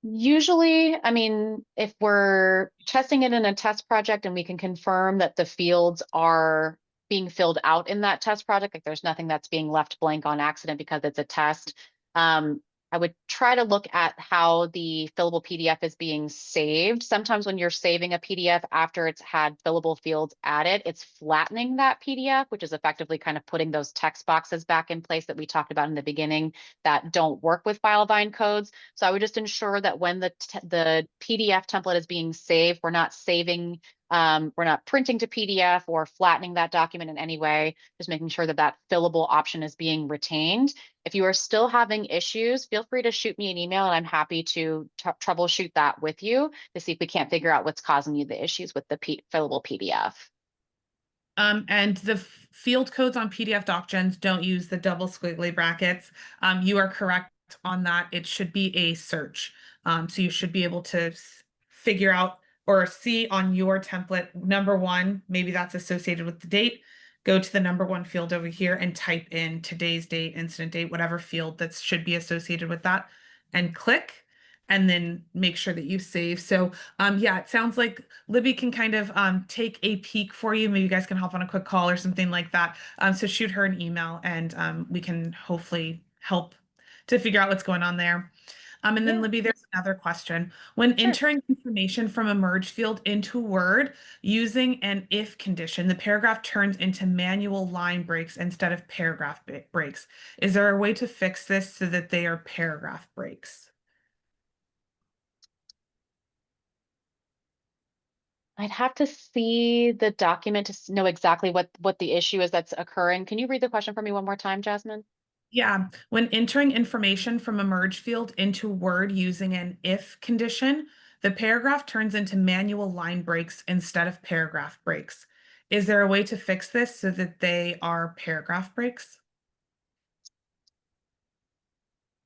Usually, I mean, if we're testing it in a test project and we can confirm that the fields are being filled out in that test project, like there's nothing that's being left blank on accident because it's a test, I would try to look at how the fillable PDF is being saved. Sometimes when you're saving a PDF after it's had fillable fields added, it's flattening that PDF, which is effectively kind of putting those text boxes back in place that we talked about in the beginning that don't work with Filevine codes. So I would just ensure that when the PDF template is being saved, we're not printing to PDF or flattening that document in any way, just making sure that that fillable option is being retained. If you are still having issues, feel free to shoot me an email and I'm happy to troubleshoot that with you to see if we can't figure out what's causing you the issues with the fillable PDF. And the field codes on PDF DocGens don't use the double squiggly brackets. You are correct on that. It should be a search. So you should be able to figure out or see on your template, number one, maybe that's associated with the date. Go to the number one field over here and type in today's date, incident date, whatever field that should be associated with that, and click. And then make sure that you save. So yeah, it sounds like Libby can kind of take a peek for you. Maybe you guys can hop on a quick call or something like that. So shoot her an email and we can hopefully help to figure out what's going on there. And then Yeah, Libby, there's another question. When sure. entering information from a merge field into Word using an if condition, the paragraph turns into manual line breaks instead of paragraph breaks. Is there a way to fix this so that they are paragraph breaks? I'd have to see the document to know exactly what the issue is that's occurring. Can you read the question for me one more time, Jasmine? Yeah, when entering information from a merge field into Word using an if condition, the paragraph turns into manual line breaks instead of paragraph breaks. Is there a way to fix this so that they are paragraph breaks?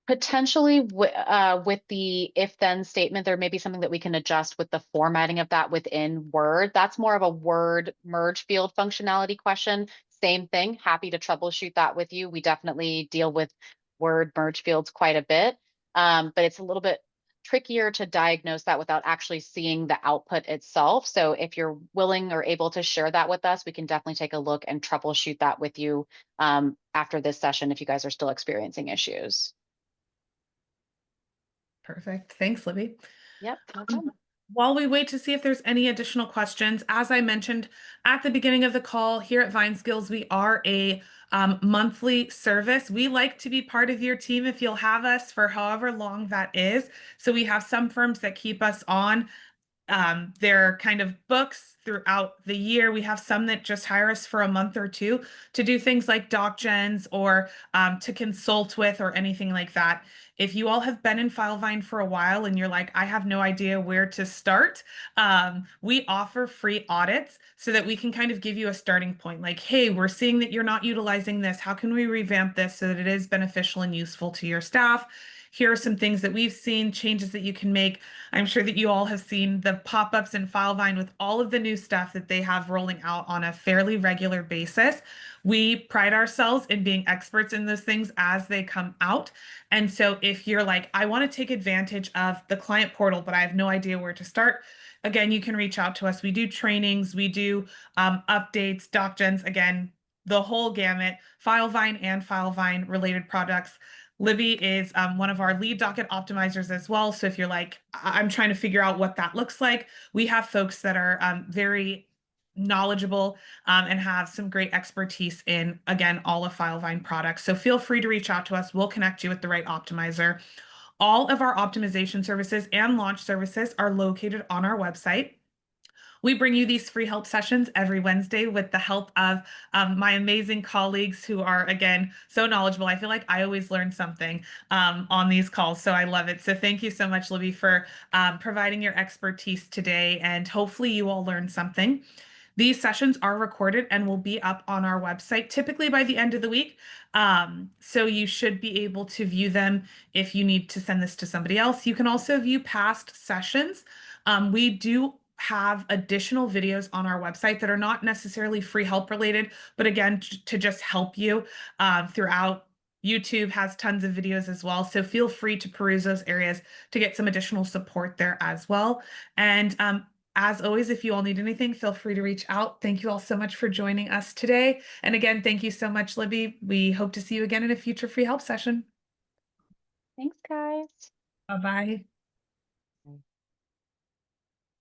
Potentially with the if then statement, there may be something that we can adjust with the formatting of that within Word. That's more of a Word merge field functionality question. Same thing, happy to troubleshoot that with you. We definitely deal with Word merge fields quite a bit, but it's a little bit trickier to diagnose that without actually seeing the output itself. So if you're willing or able to share that with us, we can definitely take a look and troubleshoot that with you after this session if you guys are still experiencing issues. Perfect. Thanks, Libby. Yep, no Um, problem. While we wait to see if there's any additional questions, as I mentioned at the beginning of the call, here at Vine Skills, we are a monthly service. We like to be part of your team if you'll have us for however long that is. So we have some firms that keep us on their kind of books throughout the year. We have some that just hire us for a month or two to do things like DocGens or to consult with or anything like that. If you all have been in Filevine for a while and you're like, I have no idea where to start, we offer free audits so that we can kind of give you a starting point. Like, hey, we're seeing that you're not utilizing this. How can we revamp this so that it is beneficial and useful to your staff? Here are some things that we've seen, changes that you can make. I'm sure that you all have seen the pop-ups in Filevine with all of the new stuff that they have rolling out on a fairly regular basis. We pride ourselves in being experts in those things as they come out. And so if you're like, I want to take advantage of the client portal, but I have no idea where to start, again, you can reach out to us. We do trainings, we do updates, DocGens, again, the whole gamut, Filevine and Filevine related products. Libby is one of our lead docket optimizers as well. So if you're like, I'm trying to figure out what that looks like, we have folks that are very knowledgeable and have some great expertise in, again, all of Filevine products. So feel free to reach out to us. We'll connect you with the right optimizer. All of our optimization services and launch services are located on our website. We bring you these free help sessions every Wednesday with the help of my amazing colleagues who are, again, so knowledgeable. I feel like I always learn something on these calls, so I love it. So thank you so much, Libby, for providing your expertise today, and hopefully you all learned something. These sessions are recorded and will be up on our website typically by the end of the week. So you should be able to view them if you need to send this to somebody else. You can also view past sessions. We do have additional videos on our website that are not necessarily free help related, but again, to just help you throughout. YouTube has tons of videos as well. So feel free to peruse those areas to get some additional support there as well. And as always, if you all need anything, feel free to reach out. Thank you all so much for joining us today. And again, thank you so much, Libby. We hope to see you again in a future free help session. Thanks, guys. Bye-bye.